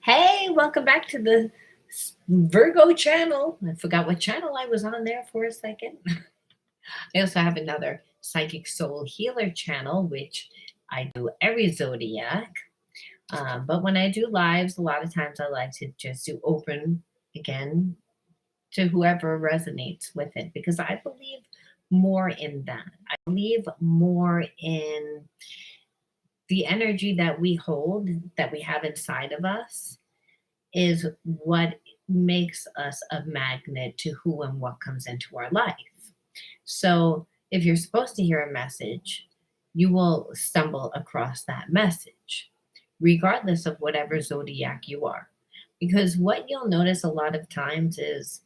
Hey, welcome back to the Virgo channel. I forgot what channel I was on there for a second. I also have another Psychic Soul Healer channel, which I do every zodiac. But when I do lives, a lot of times I like to just do open again to whoever resonates with it because I believe more in that. I believe more in the energy that we hold, that we have inside of us is what makes us a magnet to who and what comes into our life. So if you're supposed to hear a message, you will stumble across that message, regardless of whatever zodiac you are. Because what you'll notice a lot of times is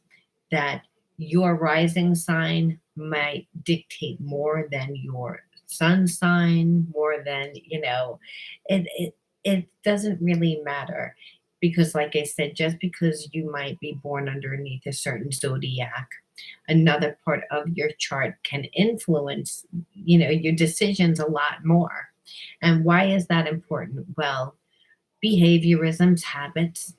that your rising sign might dictate more than your sun sign, more than, it doesn't really matter. Because, like I said, just because you might be born underneath a certain zodiac, another part of your chart can influence, your decisions a lot more. And why is that important? Well, behaviorisms, habits,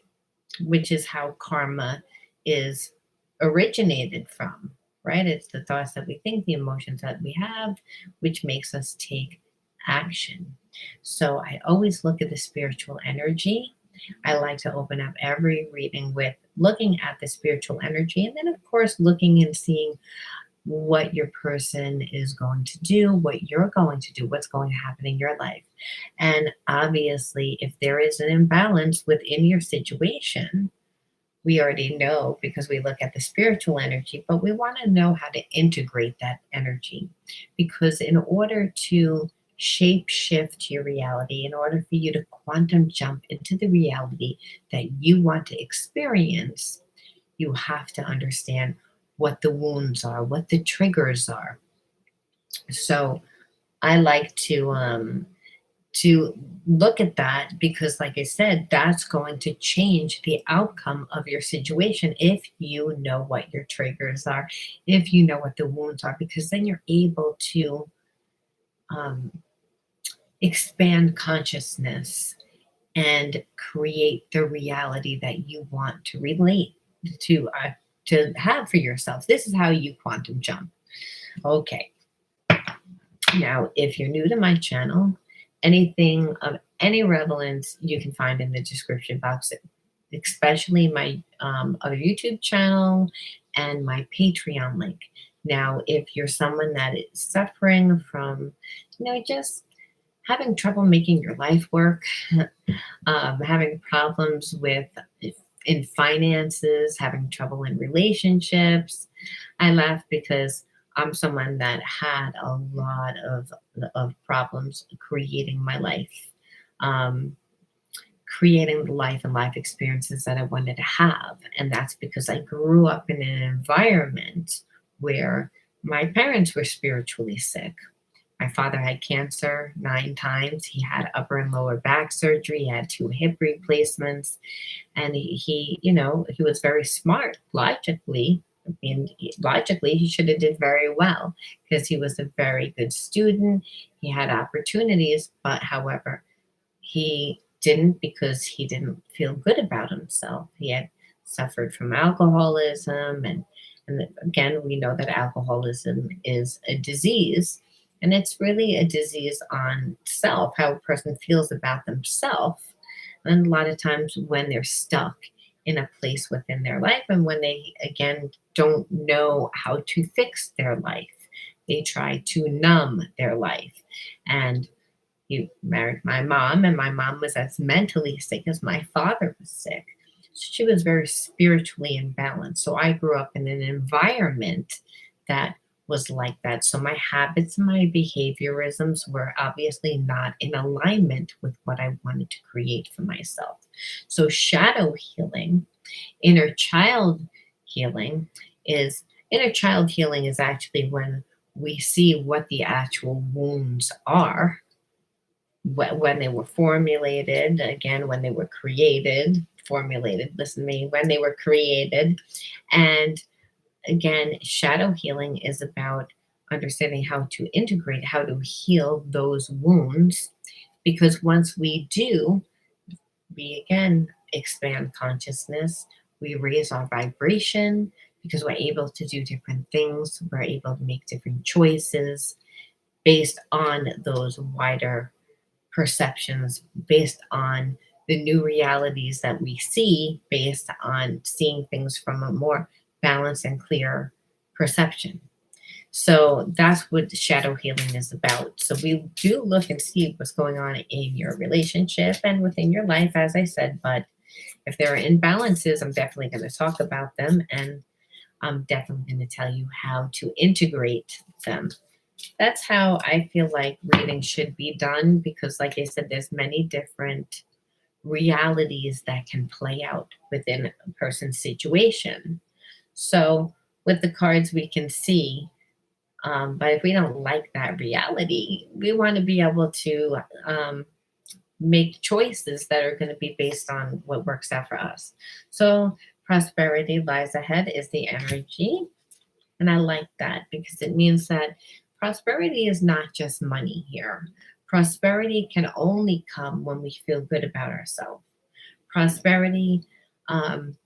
which is how karma is originated from, right? It's the thoughts that we think, the emotions that we have, which makes us take action. So I always look at the spiritual energy. I like to open up every reading with looking at the spiritual energy, and then, of course, looking and seeing what your person is going to do, what you're going to do, what's going to happen in your life. And obviously, if there is an imbalance within your situation, we already know because we look at the spiritual energy, but we want to know how to integrate that energy. Because in order to shape shift your reality, in order for you to quantum jump into the reality that you want to experience, you have to understand what the wounds are, what the triggers are. So I like to look at that because, like I said, that's going to change the outcome of your situation if you know what your triggers are, if you know what the wounds are, because then you're able to um, expand consciousness and create the reality that you want to relate to have for yourself. This is how you quantum jump. Okay. Now, if you're new to my channel, anything of any relevance you can find in the description box, especially my other YouTube channel and my Patreon link. Now, if you're someone that is suffering from, just having trouble making your life work, having problems with in finances, having trouble in relationships, I laugh because I'm someone that had a lot of problems creating my life, um, creating the life and life experiences that I wanted to have. And that's because I grew up in an environment where my parents were spiritually sick. My father had cancer 9 times. He had upper and lower back surgery. He had 2 hip replacements. And he was very smart logically. I mean, logically, he should have did very well because he was a very good student. He had opportunities, but however, he didn't because he didn't feel good about himself. He had suffered from alcoholism, and again, we know that alcoholism is a disease, and it's really a disease on self, how a person feels about themselves. And a lot of times when they're stuck in a place within their life, and when they again don't know how to fix their life, they try to numb their life. And he married my mom, and my mom was as mentally sick as my father was sick. So she was very spiritually imbalanced. So I grew up in an environment that was like that. So my habits and my behaviorisms were obviously not in alignment with what I wanted to create for myself. So shadow healing, inner child healing inner child healing is actually when we see what the actual wounds are when they were formulated, again, when they were created, formulated, listen to me, when they were created. And again, shadow healing is about understanding how to integrate, how to heal those wounds. Because once we do, we again expand consciousness, we raise our vibration because we're able to do different things, we're able to make different choices based on those wider perceptions, based on the new realities that we see, based on seeing things from a more balanced and clear perception. So that's what shadow healing is about. So we do look and see what's going on in your relationship and within your life, as I said. But if there are imbalances, I'm definitely going to talk about them, and I'm definitely going to tell you how to integrate them. That's how I feel like reading should be done, because like I said, there's many different realities that can play out within a person's situation. So with the cards we can see, but if we don't like that reality, we want to be able to make choices that are going to be based on what works out for us. So prosperity lies ahead is the energy. And I like that because it means that prosperity is not just money here. Prosperity can only come when we feel good about ourselves. Prosperity um,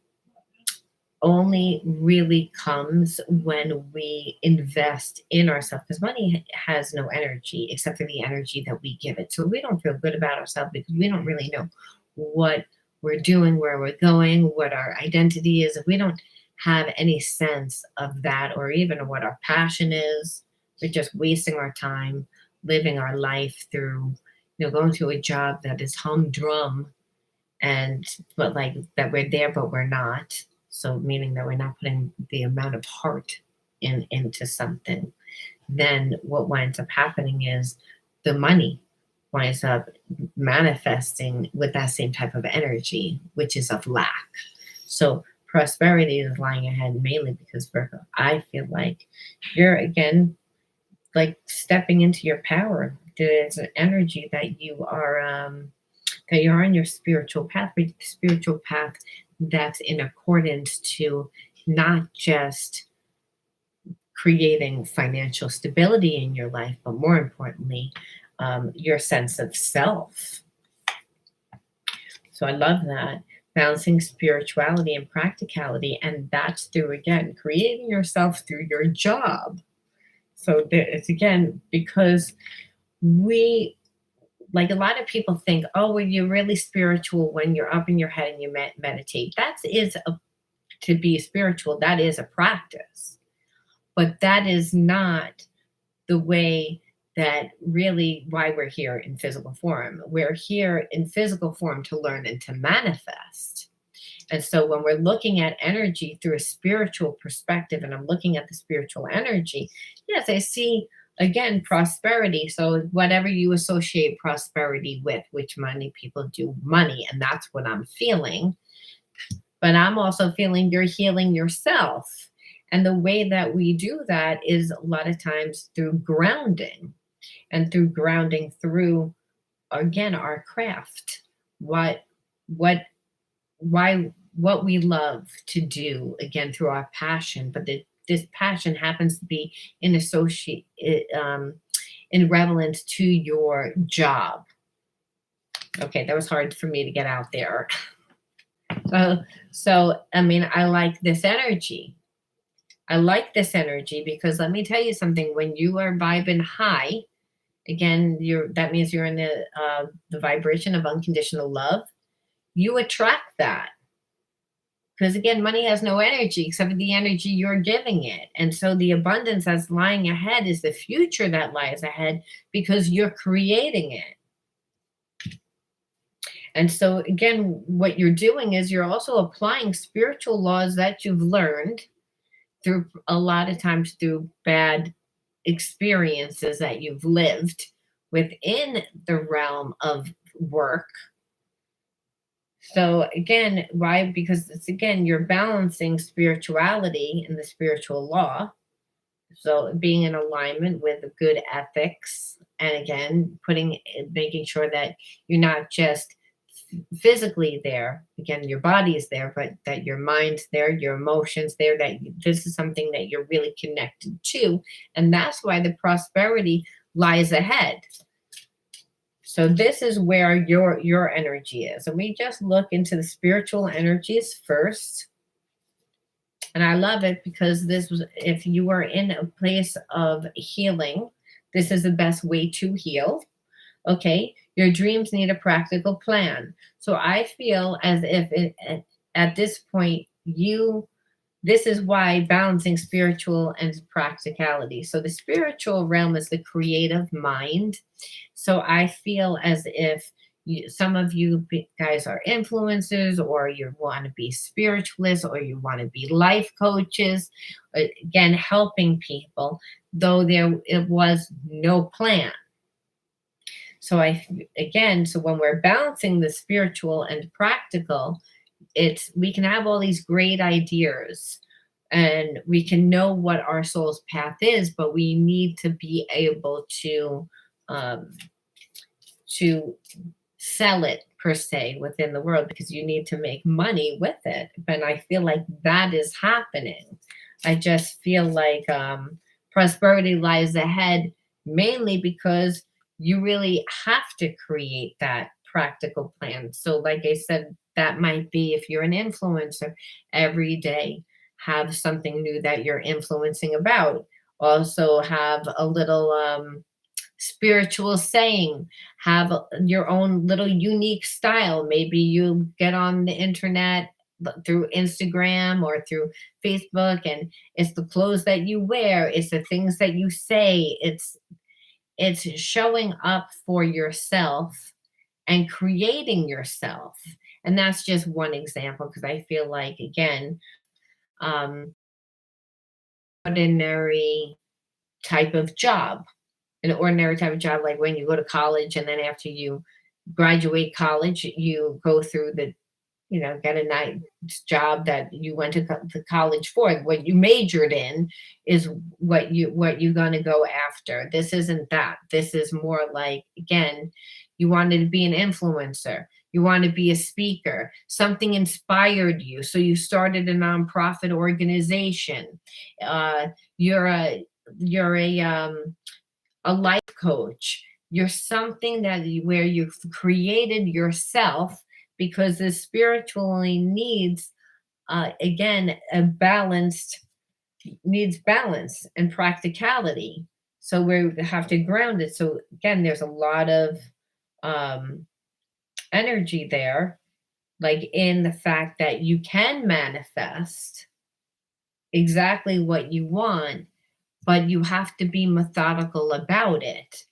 only really comes when we invest in ourselves, because money has no energy except for the energy that we give it. So we don't feel good about ourselves because we don't really know what we're doing, where we're going, what our identity is. If we don't have any sense of that, or even what our passion is, we're just wasting our time living our life through, going to a job that is humdrum, and but like that we're there but we're not, so meaning that we're not putting the amount of heart into something. Then what winds up happening is the money winds up manifesting with that same type of energy, which is of lack. So prosperity is lying ahead mainly because, Virgo, I feel like you're again like stepping into your power. There's an energy that you're on your spiritual path, but spiritual path that's in accordance to not just creating financial stability in your life, but more importantly, your sense of self. So I love that. Balancing spirituality and practicality. And that's through, again, creating yourself through your job. So it's again, because we, like a lot of people think, oh, well, you're really spiritual when you're up in your head and you meditate. To be spiritual, that is a practice. But that is not the way that really why we're here in physical form. We're here in physical form to learn and to manifest. And so when we're looking at energy through a spiritual perspective, and I'm looking at the spiritual energy, yes, I see again prosperity. So whatever you associate prosperity with, which many people do money, and that's what I'm feeling. But I'm also feeling you're healing yourself. And the way that we do that is a lot of times through grounding, and through grounding through, again, our craft. What why what we love to do, again, through our passion, but this passion happens to be in associate in relevance to your job. Okay, that was hard for me to get out there. So I mean, I like this energy. I like this energy because let me tell you something. When you are vibing high, again, that means you're in the vibration of unconditional love. You attract that. Because again, money has no energy except for the energy you're giving it. And so the abundance that's lying ahead is the future that lies ahead because you're creating it. And so again, what you're doing is you're also applying spiritual laws that you've learned through a lot of times through bad experiences that you've lived within the realm of work. So again, why? Because it's again, you're balancing spirituality and the spiritual law. So being in alignment with good ethics, and again, making sure that you're not just physically there. Again, your body is there, but that your mind's there, your emotions there. This is something that you're really connected to, and that's why the prosperity lies ahead. So this is where your energy is. And we just look into the spiritual energies first. And I love it because this was, if you are in a place of healing, this is the best way to heal. Okay, your dreams need a practical plan. So I feel as if at this point, this is why balancing spiritual and practicality. So the spiritual realm is the creative mind. So I feel as if some of you guys are influencers, or you want to be spiritualists, or you want to be life coaches, again, helping people, though there it was no plan. So so when we're balancing the spiritual and practical, we can have all these great ideas, and we can know what our soul's path is, but we need to be able um, to sell it per se within the world, because you need to make money with it. But I feel like that is happening. I just feel like prosperity lies ahead, mainly because you really have to create that practical plan. So like I said, that might be, if you're an influencer, every day have something new that you're influencing about. Also have a little spiritual saying, have your own little unique style. Maybe you get on the internet through Instagram or through Facebook, and it's the clothes that you wear, it's the things that you say, it's showing up for yourself and creating yourself. And that's just one example, because I feel like, again, um ordinary type of job, an ordinary type of job, like when you go to college, and then after you graduate college, you go through get a nice job that you went to college for. What you majored in is what you're going to go after. This isn't that. This is more like, again, you wanted to be an influencer, you want to be a speaker, something inspired you, so you started a nonprofit organization. uh, you're a life coach. You're something where you've created yourself, because the spiritually needs, again, a balanced needs balance and practicality. So we have to ground it. So again, there's a lot of um, energy there, like in the fact that you can manifest exactly what you want, but you have to be methodical about it.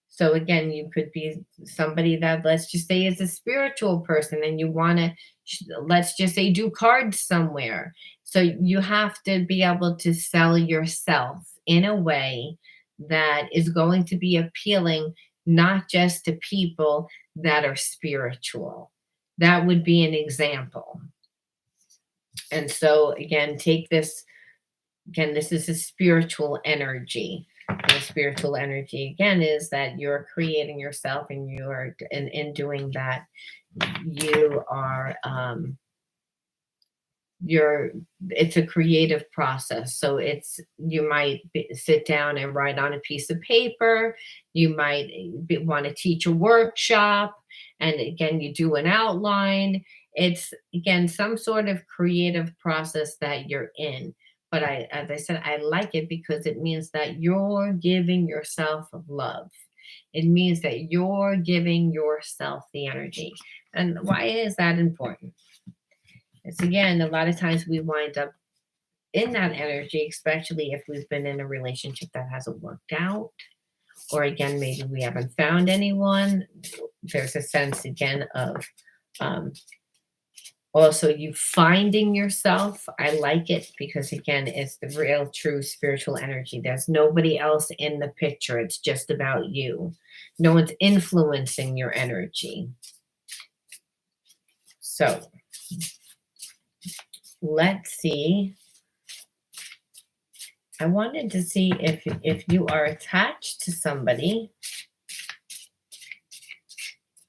So again, you could be somebody that, let's just say, is a spiritual person, and you want to, let's just say, do cards somewhere. So you have to be able to sell yourself in a way that is going to be appealing, not just to people that are spiritual. That would be an example. And so again, take this. Again, this is a spiritual energy. And the spiritual energy, again, is that you're creating yourself, and you are, in doing that, you are, you're, it's a creative process. So you might sit down and write on a piece of paper. You might want to teach a workshop. And again, you do an outline. It's, again, some sort of creative process that you're in. But as I said, I like it because it means that you're giving yourself love. It means that you're giving yourself the energy. And why is that important? It's, again, a lot of times we wind up in that energy, especially if we've been in a relationship that hasn't worked out, or again, maybe we haven't found anyone. There's a sense, again, of also you finding yourself. I like it because, again, it's the real, true spiritual energy. There's nobody else in the picture. It's just about you. No one's influencing your energy. So let's see. I wanted to see if you are attached to somebody,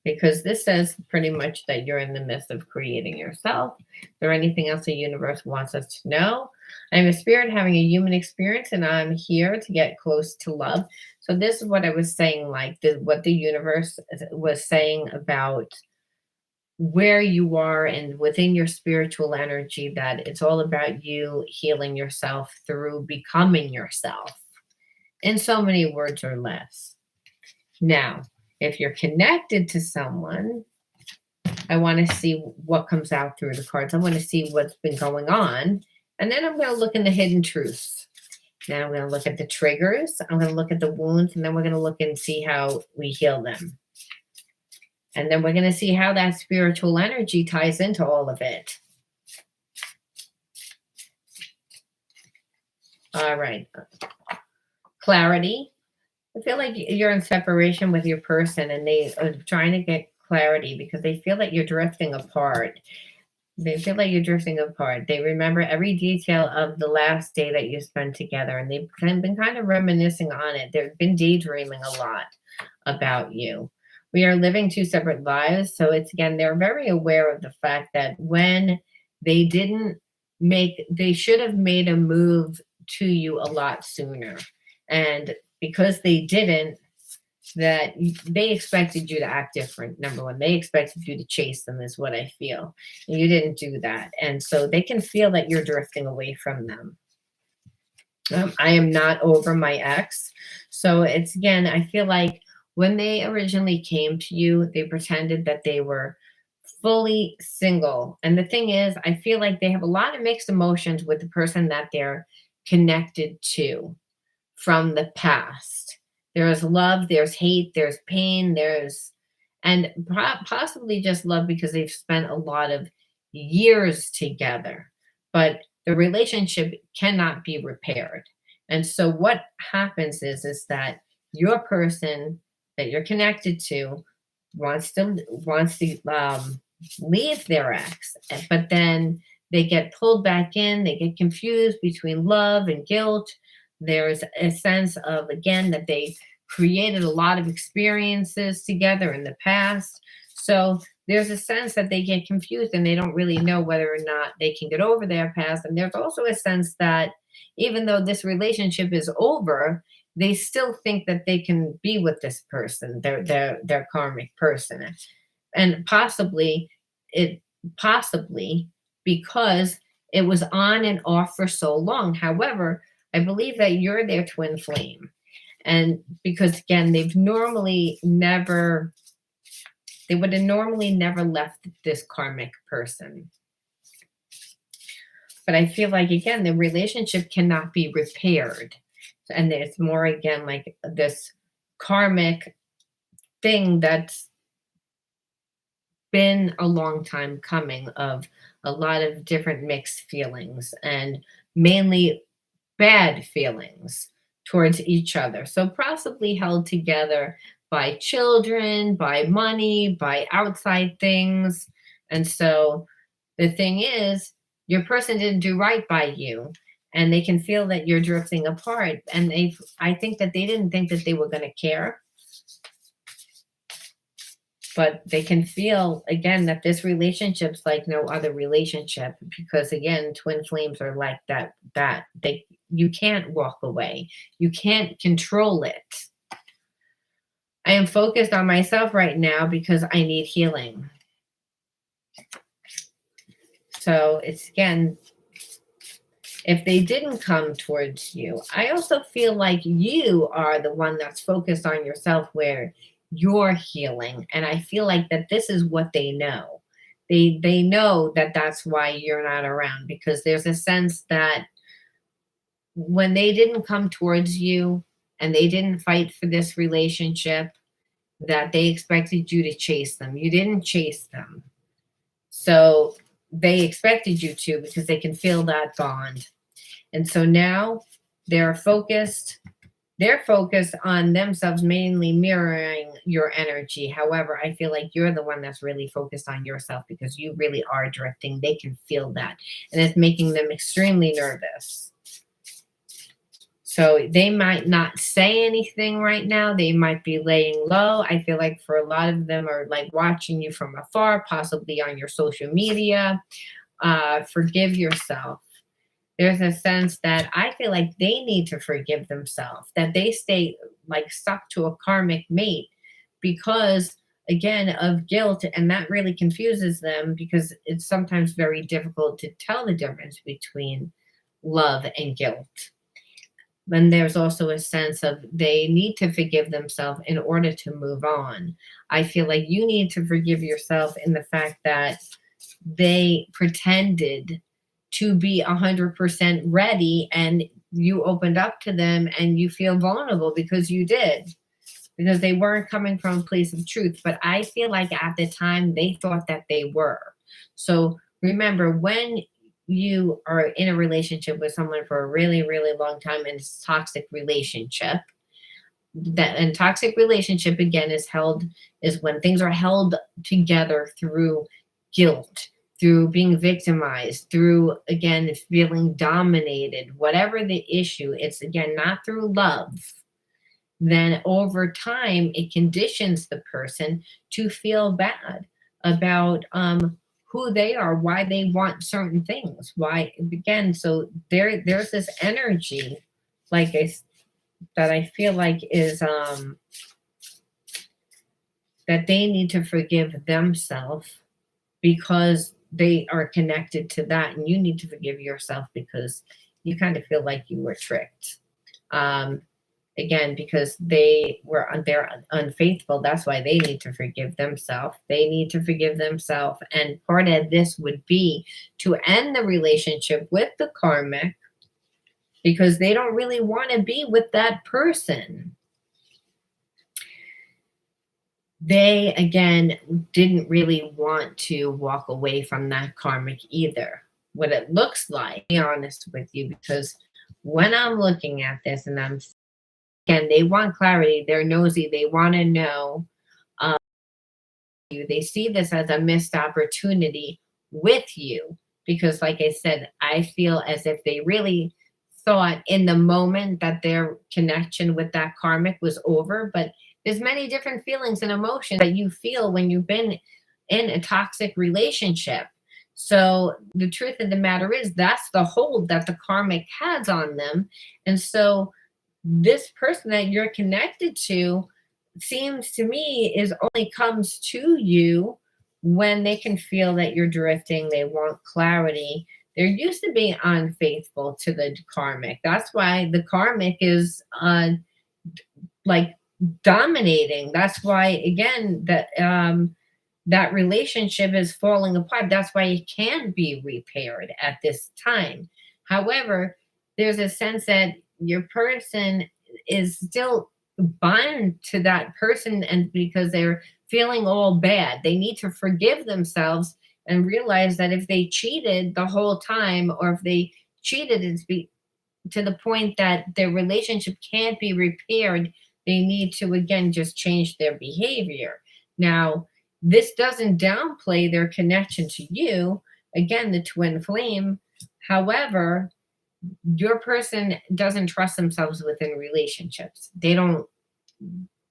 because this says pretty much that you're in the midst of creating yourself. Is there anything else the universe wants us to know? I'm a spirit having a human experience, and I'm here to get close to love. So this is what I was saying, like what the universe was saying about where you are and within your spiritual energy, that it's all about you healing yourself through becoming yourself in so many words or less. Now, if you're connected to someone, I want to see what comes out through the cards. I want to see what's been going on. And then I'm going to look in the hidden truths. Now I'm going to look at the triggers. I'm going to look at the wounds. And then we're going to look and see how we heal them. And then we're going to see how that spiritual energy ties into all of it. All right. Clarity. I feel like you're in separation with your person and they are trying to get clarity because they feel that you're drifting apart. They feel like you're drifting apart. They remember every detail of the last day that you spent together, and they've been kind of reminiscing on it. They've been daydreaming a lot about you. We are living two separate lives. So it's again, they're very aware of the fact that when they didn't they should have made a move to you a lot sooner. And because they didn't, that they expected you to act different. Number one, they expected you to chase them, is what I feel. And you didn't do that. And so they can feel that you're drifting away from them. I am not over my ex. So it's again, I feel like when they originally came to you, they pretended that they were fully single. And the thing is, I feel like they have a lot of mixed emotions with the person that they're connected to from the past. There's love, there's hate, there's pain, and possibly just love because they've spent a lot of years together. But the relationship cannot be repaired. And so what happens is that your person that you're connected to wants to leave their ex, but then they get pulled back in, they get confused between love and guilt. There's a sense of, again, that they created a lot of experiences together in the past. So there's a sense that they get confused and they don't really know whether or not they can get over their past. And there's also a sense that even though this relationship is over, they still think that they can be with this person, their karmic person. And possibly because it was on and off for so long. However, I believe that you're their twin flame. And because again, they would have normally never left this karmic person. But I feel like, again, the relationship cannot be repaired. And it's more, again, like this karmic thing that's been a long time coming, of a lot of different mixed feelings and mainly bad feelings towards each other. So possibly held together by children, by money, by outside things. And so the thing is, your person didn't do right by you, and they can feel that you're drifting apart. And I think that they didn't think that they were going to care. But they can feel, again, that this relationship's like no other relationship, because again, twin flames are like that you can't walk away. You can't control it. I am focused on myself right now because I need healing. So it's, again, if they didn't come towards you, I also feel like you are the one that's focused on yourself, where you're healing. And I feel like that this is what they know. They know that that's why you're not around, because there's a sense that when they didn't come towards you and they didn't fight for this relationship, that they expected you to chase them. You didn't chase them. So they expected you to, because they can feel that bond. And so now they're focused on themselves, mainly mirroring your energy. However, I feel like you're the one that's really focused on yourself, because you really are drifting. They can feel that. And it's making them extremely nervous. So they might not say anything right now. They might be laying low. I feel like for a lot of them are like watching you from afar, possibly on your social media. Forgive yourself. There's a sense that I feel like they need to forgive themselves, that they stay like stuck to a karmic mate because, again, of guilt. And that really confuses them because it's sometimes very difficult to tell the difference between love and guilt. Then there's also a sense of they need to forgive themselves in order to move on. I feel like you need to forgive yourself in the fact that they pretended to be 100% ready and you opened up to them and you feel vulnerable because you did, because they weren't coming from a place of truth. But I feel like at the time they thought that they were. So remember, when you are in a relationship with someone for a really, really long time and it's a toxic relationship, that and toxic relationship again is when things are held together through guilt, through being victimized, through again feeling dominated, whatever the issue, it's again not through love. Then over time it conditions the person to feel bad about who they are, why they want certain things, why again. So there's this energy, like that I feel like is that they need to forgive themselves because they are connected to that, and you need to forgive yourself because you kind of feel like you were tricked. Um, Again, because they're unfaithful. That's why they need to forgive themselves. They need to forgive themselves, and part of this would be to end the relationship with the karmic because they don't really want to be with that person. They again didn't really want to walk away from that karmic either. What it looks like, be honest with you, because when I'm looking at this and I'm again, they want clarity, they're nosy, they want to know you. They see this as a missed opportunity with you because, like I said, I feel as if they really thought in the moment that their connection with that karmic was over. But there's many different feelings and emotions that you feel when you've been in a toxic relationship. So the truth of the matter is that's the hold that the karmic has on them. And so this person that you're connected to seems to me is only comes to you when they can feel that you're drifting, they want clarity. They're used to being unfaithful to the karmic. That's why the karmic is like dominating. That's why again that relationship is falling apart. That's why it can be repaired at this time. However, there's a sense that your person is still bind to that person, and because they're feeling all bad, they need to forgive themselves and realize that if they cheated the whole time, or if they cheated to the point that their relationship can't be repaired, they need to again just change their behavior. Now, this doesn't downplay their connection to you, again, the twin flame. However, your person doesn't trust themselves within relationships. They don't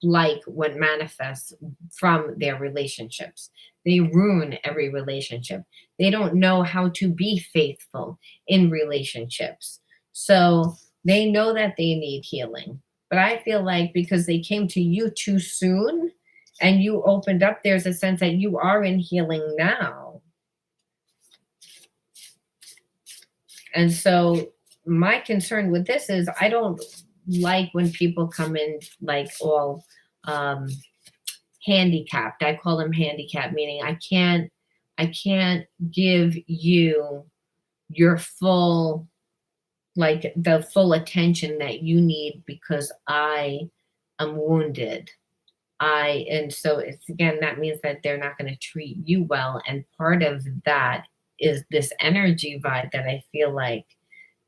like what manifests from their relationships. They ruin every relationship. They don't know how to be faithful in relationships. So they know that they need healing. But I feel like because they came to you too soon and you opened up, there's a sense that you are in healing now. And so my concern with this is I don't like when people come in like all um handicapped. I call them handicapped, meaning I can't give you your full, like the full attention that you need because I am wounded. And so it's again, that means that they're not going to treat you well. And part of that is this energy vibe that I feel like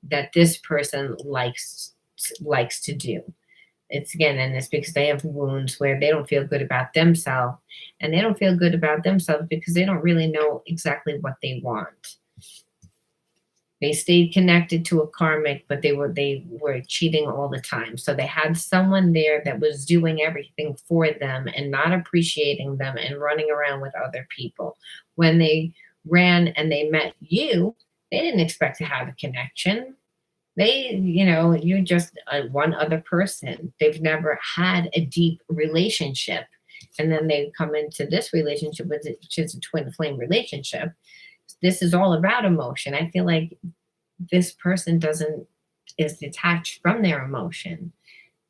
that this person likes to do. It's again, and it's because they have wounds where they don't feel good about themselves, and they don't feel good about themselves because they don't really know exactly what they want. They stayed connected to a karmic, but they were cheating all the time. So they had someone there that was doing everything for them and not appreciating them and running around with other people. When they ran and they met you, They didn't expect to have a connection. You're just one other person. They've never had a deep relationship. And then they come into this relationship, which is a twin flame relationship. This is all about emotion. I feel like this person doesn't is detached from their emotion.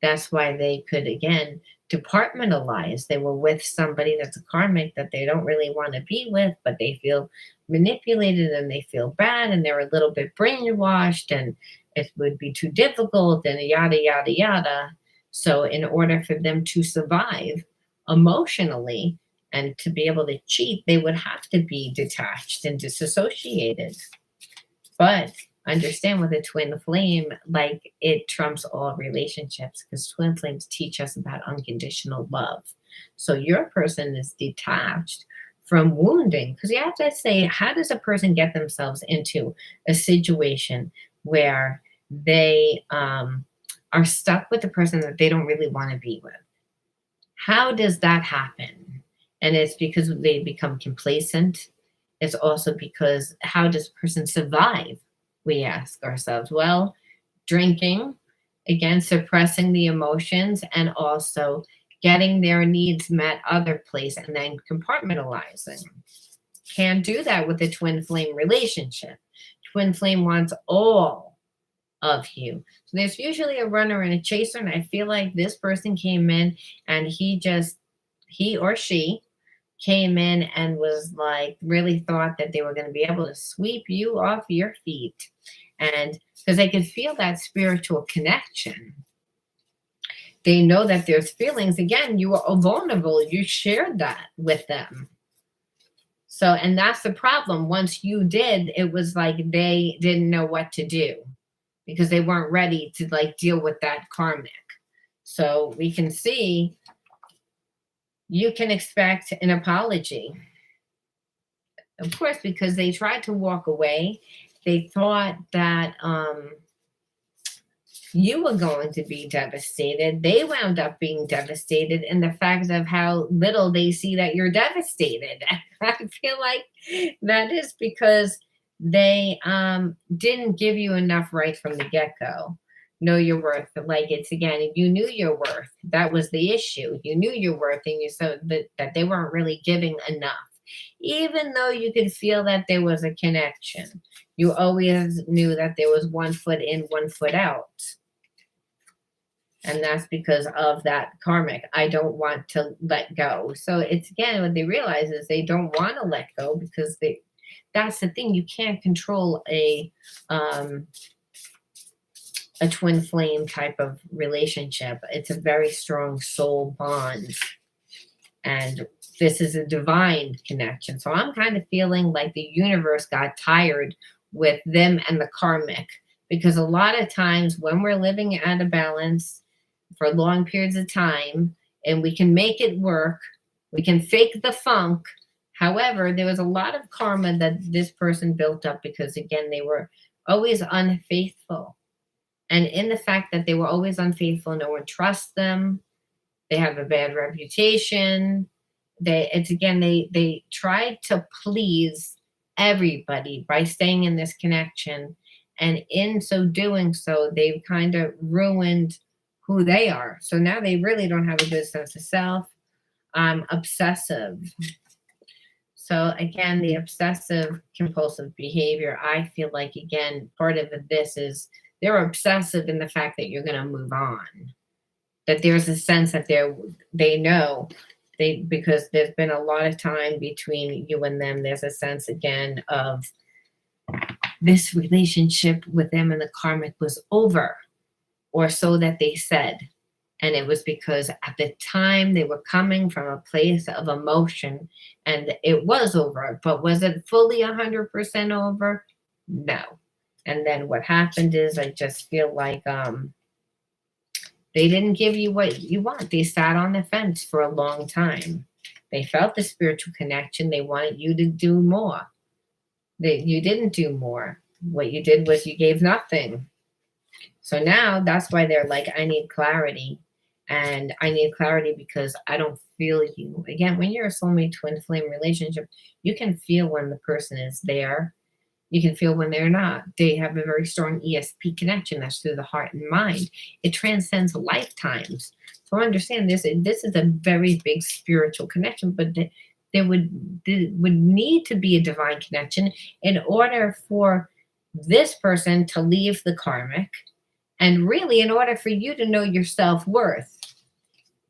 That's why they could, again, departmentalize. They were with somebody that's a karmic that they don't really want to be with, but they feel manipulated and they feel bad and they're a little bit brainwashed and it would be too difficult and yada, yada, yada. So, in order for them to survive emotionally and to be able to cheat, they would have to be detached and disassociated. But understand with a twin flame, like it trumps all relationships because twin flames teach us about unconditional love. So your person is detached from wounding because you have to say, how does a person get themselves into a situation where they are stuck with the person that they don't really want to be with? How does that happen? And it's because they become complacent. It's also because how does a person survive? We ask ourselves. Well, drinking, again, suppressing the emotions and also getting their needs met other place and then compartmentalizing. Can't do that with a twin flame relationship. Twin flame wants all of you. So there's usually a runner and a chaser, and I feel like this person came in and he or she came in and was like really thought that they were going to be able to sweep you off your feet. And because they could feel that spiritual connection, they know that there's feelings. Again, you were vulnerable, you shared that with them. So, and that's the problem. Once you did, it was like they didn't know what to do because they weren't ready to like deal with that karmic. So we can see you can expect an apology. Of course, because they tried to walk away. They thought that you were going to be devastated. They wound up being devastated in the fact of how little they see that you're devastated. I feel like that is because they didn't give you enough right from the get-go. Know your worth. Like it's again, you knew your worth. That was the issue. You knew your worth and you saw that they weren't really giving enough. Even though you could feel that there was a connection, you always knew that there was one foot in, one foot out. And that's because of that karmic. I don't want to let go. So it's again, what they realize is they don't want to let go because that's the thing. You can't control a twin flame type of relationship. It's a very strong soul bond. And this is a divine connection. So I'm kind of feeling like the universe got tired with them and the karmic because a lot of times when we're living out of balance for long periods of time and we can make it work, we can fake the funk. However, there was a lot of karma that this person built up because, again, they were always unfaithful. And in the fact that they were always unfaithful, no one trusts them. They have a bad reputation. They tried to please everybody by staying in this connection. And in so doing so, they've kind of ruined who they are. So now they really don't have a good sense of self. Obsessive. So again, the obsessive compulsive behavior, I feel like, again, part of this is they're obsessive in the fact that you're going to move on. That there's a sense that they know because there's been a lot of time between you and them. There's a sense again of this relationship with them and the karmic was over, or so that they said. And it was because at the time they were coming from a place of emotion and it was over. But was it fully 100% over? No. And then what happened is I just feel like they didn't give you what you want. They sat on the fence for a long time. They felt the spiritual connection. They wanted you to do more. You didn't do more. What you did was you gave nothing. So now that's why they're like, I need clarity. And I need clarity because I don't feel you. Again, when you're a soulmate twin flame relationship, you can feel when the person is there You can feel when they're not. They have a very strong ESP connection. That's through the heart and mind. It transcends lifetimes. So understand this is a very big spiritual connection, but there would need to be a divine connection in order for this person to leave the karmic, and really in order for you to know your self-worth.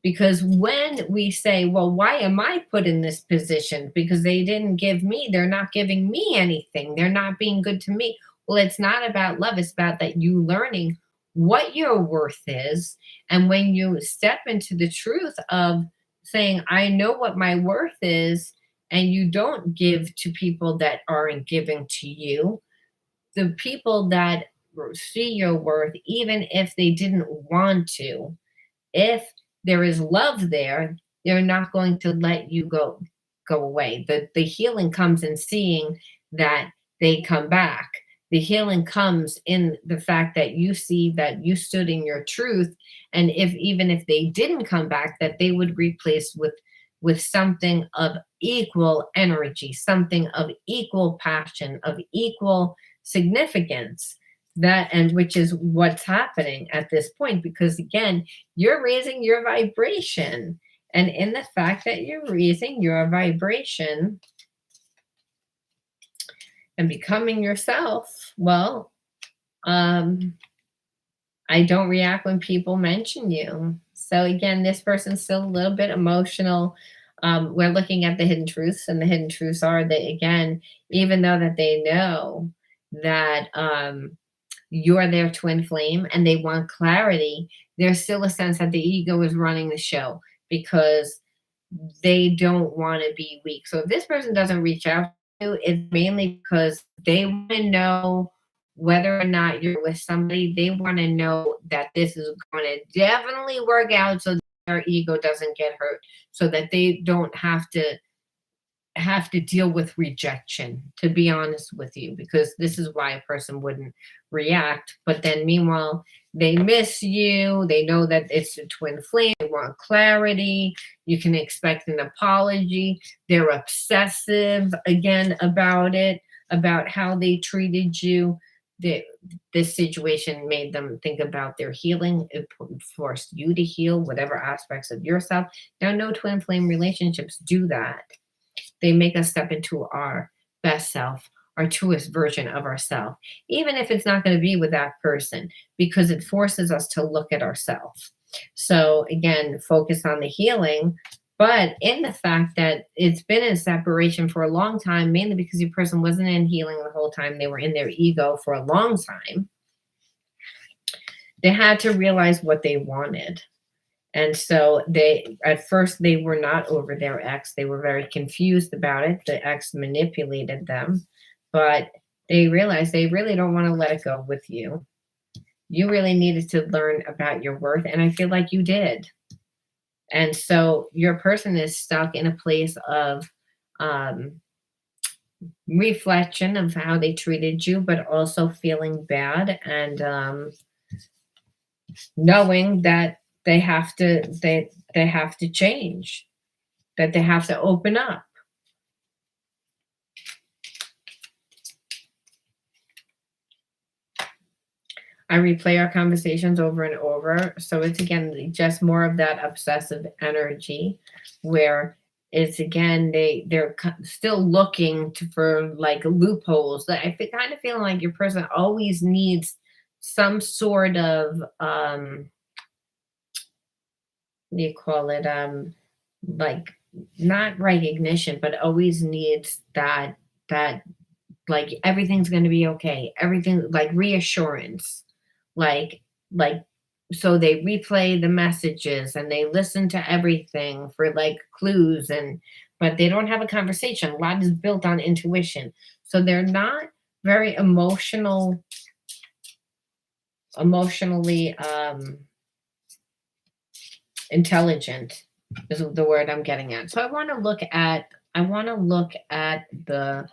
Because when we say, well, why am I put in this position? Because they didn't give me, they're not giving me anything. They're not being good to me. Well, it's not about love. It's about that you learning what your worth is. And when you step into the truth of saying, I know what my worth is, and you don't give to people that aren't giving to you, the people that see your worth, even if they didn't want to, if there is love there, they're not going to let you go away. The healing comes in seeing that they come back. The healing comes in the fact that you see that you stood in your truth, and if even if they didn't come back, that they would replace with something of equal energy, something of equal passion, of equal significance. That, and which is what's happening at this point, because again, you're raising your vibration. And in the fact that you're raising your vibration and becoming yourself, well, I don't react when people mention you. So again, this person's still a little bit emotional. We're looking at the hidden truths, and the hidden truths are that, again, even though that they know that you're their twin flame and they want clarity, there's still a sense that the ego is running the show because they don't want to be weak. So if this person doesn't reach out to you, it's mainly because they want to know whether or not you're with somebody. They want to know that this is going to definitely work out so that their ego doesn't get hurt, so that they don't have to deal with rejection, to be honest with you, because this is why a person wouldn't react. But then meanwhile, they miss you. They know that it's a twin flame. They want clarity. You can expect an apology. They're obsessive again about it, about how they treated you. This situation made them think about their healing. It forced you to heal whatever aspects of yourself. Now, no twin flame relationships do that. They make us step into our best self, our truest version of ourselves, even if it's not going to be with that person, because it forces us to look at ourselves. So again, focus on the healing, but in the fact that it's been in separation for a long time, mainly because your person wasn't in healing the whole time. They were in their ego for a long time. They had to realize what they wanted. And so they, at first, they were not over their ex. They were very confused about it. The ex manipulated them, but they realized they really don't want to let it go with you. You really needed to learn about your worth, and I feel like you did. And so your person is stuck in a place of reflection of how they treated you, but also feeling bad and knowing that they have to change, that they have to open up. I replay our conversations over and over. So it's again just more of that obsessive energy where it's again they're still looking for like loopholes. That I kind of feeling like your person always needs some sort of what do you call it? Like not recognition, but always needs that like everything's going to be okay. Everything like reassurance, like like so they replay the messages and they listen to everything for like clues, and but they don't have a conversation. A lot is built on intuition, so they're not very emotionally intelligent is the word I'm getting at. So I want to look at the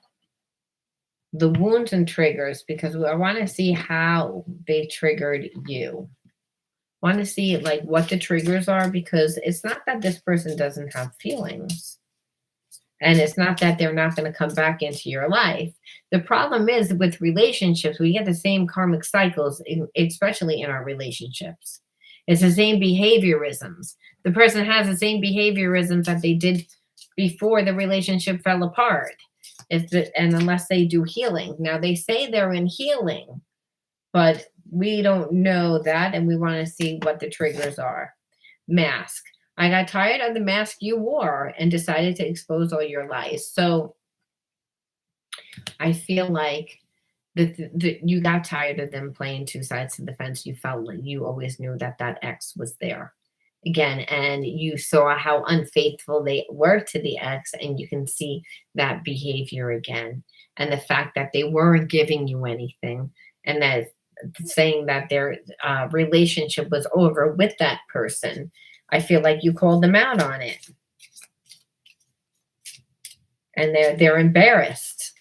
wounds and triggers, because I want to see how they triggered you. Want to see like what the triggers are, because it's not that this person doesn't have feelings. And it's not that they're not going to come back into your life. The problem is with relationships, we get the same karmic cycles, especially in our relationships. It's the same behaviorisms. The person has the same behaviorisms that they did before the relationship fell apart. And unless they do healing. Now, they say they're in healing, but we don't know that, and we want to see what the triggers are. Mask. I got tired of the mask you wore and decided to expose all your lies. So I feel like you got tired of them playing two sides to the fence. You felt like you always knew that that ex was there again, and you saw how unfaithful they were to the ex, and you can see that behavior again, and the fact that they weren't giving you anything, and that saying that their relationship was over with that person. I feel like you called them out on it, and they're embarrassed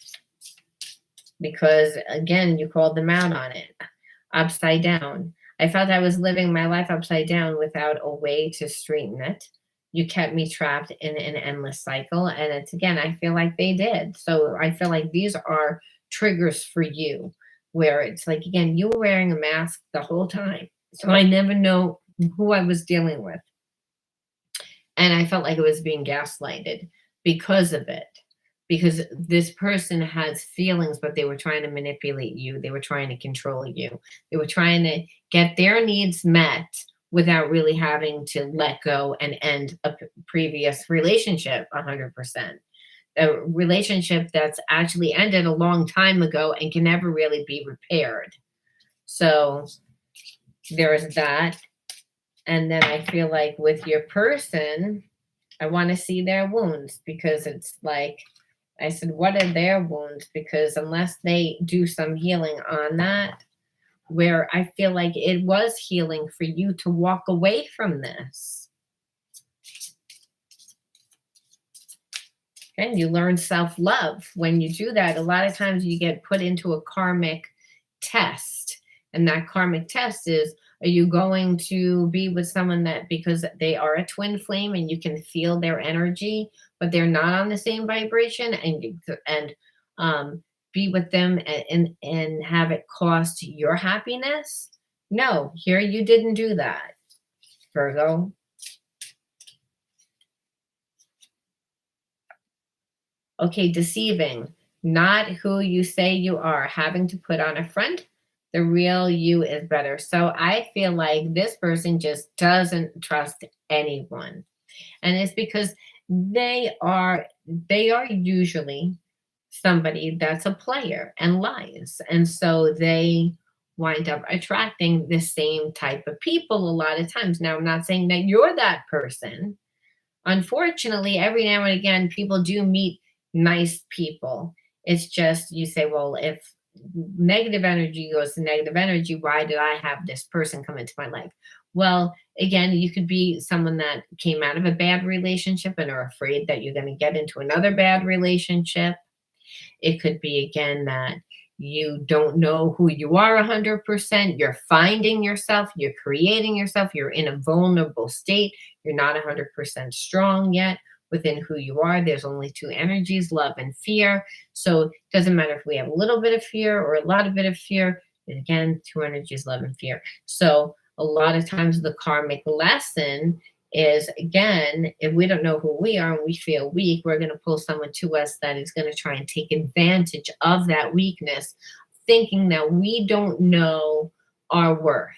because again you called them out on it. Upside down. I felt I was living my life upside down without a way to straighten it. You kept me trapped in an endless cycle, and it's again I feel like they did. So I feel like these are triggers for you, where it's like again you were wearing a mask the whole time, so I never know who I was dealing with. And I felt like it was being gaslighted because of it. Because this person has feelings, but they were trying to manipulate you. They were trying to control you. They were trying to get their needs met without really having to let go and end a previous relationship 100%. A relationship that's actually ended a long time ago and can never really be repaired. So there is that. And then I feel like with your person, I want to see their wounds, because it's like, I said, what are their wounds? Because unless they do some healing on that, where I feel like it was healing for you to walk away from this. And you learn self-love. When you do that, a lot of times you get put into a karmic test. And that karmic test is, are you going to be with someone that because they are a twin flame and you can feel their energy, but they're not on the same vibration, and be with them and have it cost your happiness? No, here you didn't do that, Virgo. Okay, deceiving. Not who you say you are. Having to put on a front. The real you is better. So I feel like this person just doesn't trust anyone. And it's because they are usually somebody that's a player and lies. And so they wind up attracting the same type of people a lot of times. Now, I'm not saying that you're that person. Unfortunately, every now and again, people do meet nice people. It's just you say, well, if negative energy goes to negative energy, why did I have this person come into my life? Well, again, you could be someone that came out of a bad relationship and are afraid that you're going to get into another bad relationship. It could be, again, that you don't know who you are 100%. You're finding yourself, you're creating yourself, you're in a vulnerable state. You're not 100% strong yet within who you are. There's only two energies, love and fear. So it doesn't matter if we have a little bit of fear or a lot of bit of fear. Again, two energies, love and fear. So a lot of times the karmic lesson is, again, if we don't know who we are and we feel weak, we're going to pull someone to us that is going to try and take advantage of that weakness, thinking that we don't know our worth.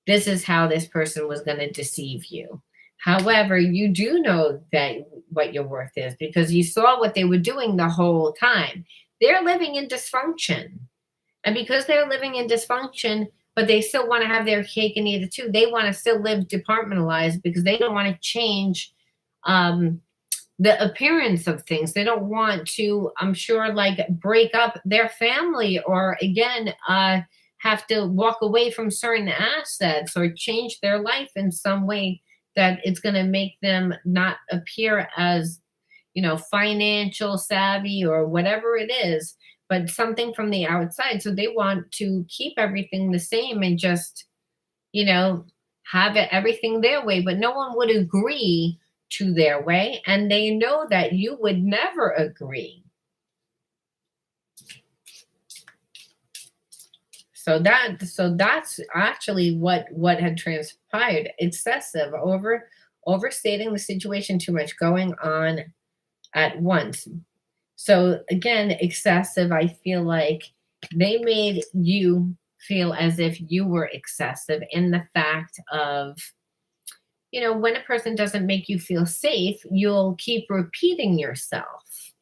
This is how this person was going to deceive you. However, you do know that what your worth is, because you saw what they were doing the whole time. They're living in dysfunction. And because they're living in dysfunction, but they still want to have their cake and eat it too. They want to still live departmentalized because they don't want to change the appearance of things. They don't want to, I'm sure, like break up their family, or again, have to walk away from certain assets or change their life in some way that it's going to make them not appear as, financial savvy or whatever it is, but something from the outside. So they want to keep everything the same and just, have everything their way. But no one would agree to their way, and they know that you would never agree. So that's actually what had transpired. Excessive, overstating the situation too much, going on at once. So again, excessive, I feel like they made you feel as if you were excessive in the fact of, when a person doesn't make you feel safe, you'll keep repeating yourself.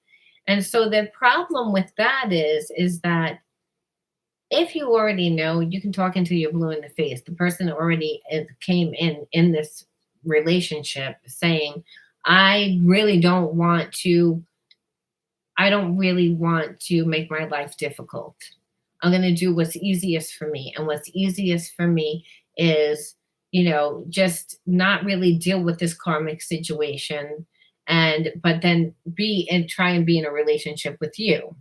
And so the problem with that is that if you already know, you can talk until you're blue in the face. The person already came in this relationship saying, I really don't want to I don't really want to make my life difficult. I'm going to do what's easiest for me. And what's easiest for me is, just not really deal with this karmic situation, but then try and be in a relationship with you.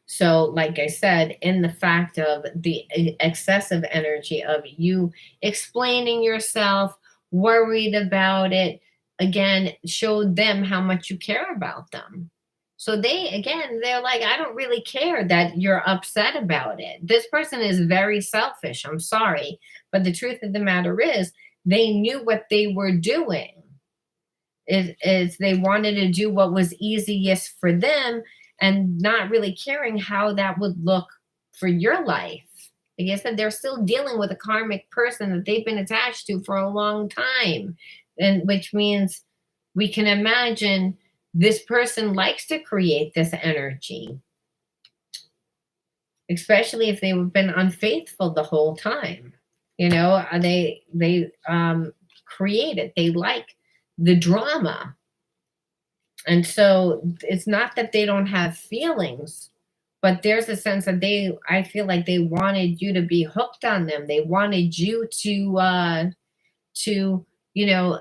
So, like I said, in the fact of the excessive energy of you explaining yourself, worried about it, again, showed them how much you care about them. So they're like, I don't really care that you're upset about it. This person is very selfish. I'm sorry. But the truth of the matter is, they knew what they were doing. Is they wanted to do what was easiest for them and not really caring how that would look for your life. Like I said, they're still dealing with a karmic person that they've been attached to for a long time. And which means we can imagine this person likes to create this energy, especially if they've been unfaithful the whole time. They create it. They like the drama. And so it's not that they don't have feelings, but there's a sense that I feel like they wanted you to be hooked on them. They wanted you to, you know,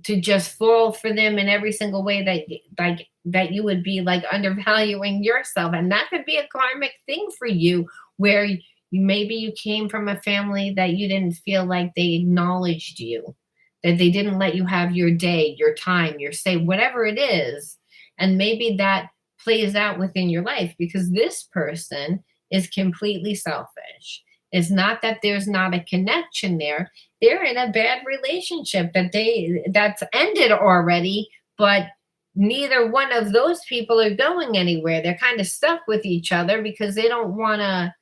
to just fall for them in every single way that you would be like undervaluing yourself. And that could be a karmic thing for you, where maybe you came from a family that you didn't feel like they acknowledged you, that they didn't let you have your day, your time, your say, whatever it is. And maybe that plays out within your life because this person is completely selfish. It's not that there's not a connection there. They're in a bad relationship that's ended already, but neither one of those people are going anywhere. They're kind of stuck with each other because they don't want to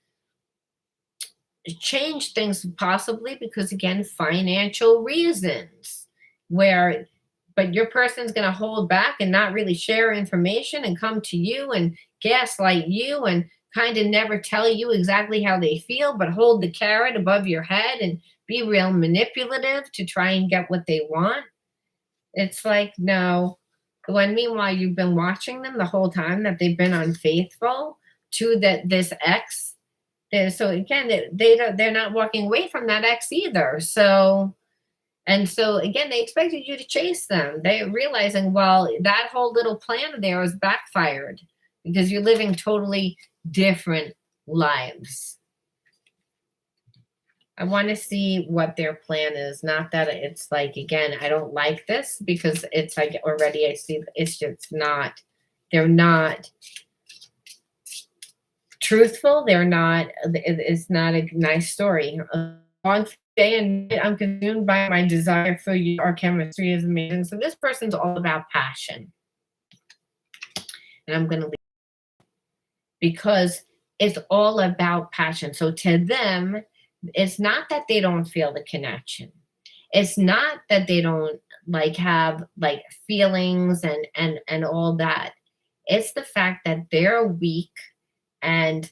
change things, possibly because, again, financial reasons, but your person's going to hold back and not really share information and come to you and gaslight you and kind of never tell you exactly how they feel, but hold the carrot above your head and be real manipulative to try and get what they want. It's like, no. When meanwhile you've been watching them the whole time, that they've been unfaithful to this ex. So again, they're not walking away from that ex either. So again, they expected you to chase them. They're realizing, well, that whole little plan of theirs backfired because you're living totally different lives. I want to see what their plan is. Not that it's like, again, I don't like this because it's like already I see it's just not, they're not truthful. It's not a nice story. On day and night, I'm consumed by my desire for you. Our chemistry is amazing. So this person's all about passion. And I'm going to leave because it's all about passion. So to them, it's not that they don't feel the connection. It's not that they don't have feelings and all that. It's the fact that they're weak and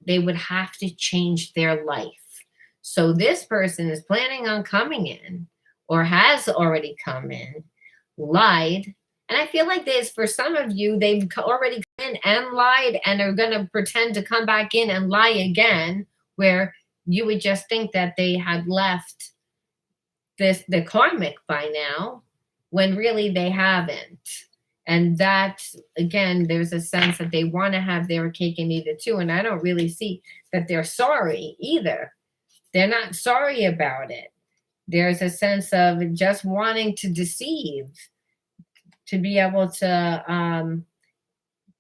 they would have to change their life. So this person is planning on coming in or has already come in, lied. And I feel like for some of you, they've already come in and lied and are going to pretend to come back in and lie again, where you would just think that they had left the karmic by now, when really they haven't. And that's, again, there's a sense that they want to have their cake and eat it too. And I don't really see that they're sorry either. They're not sorry about it. There's a sense of just wanting to deceive, to be able to,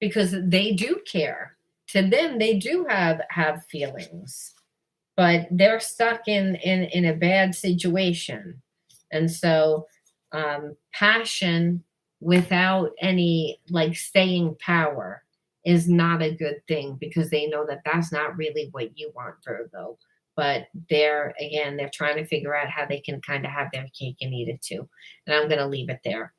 because they do care. To them, they do have feelings, but they're stuck in a bad situation. And so, passion without any like staying power is not a good thing, because they know that that's not really what you want, Virgo. But they're, again, they're trying to figure out how they can kind of have their cake and eat it too. And I'm going to leave it there.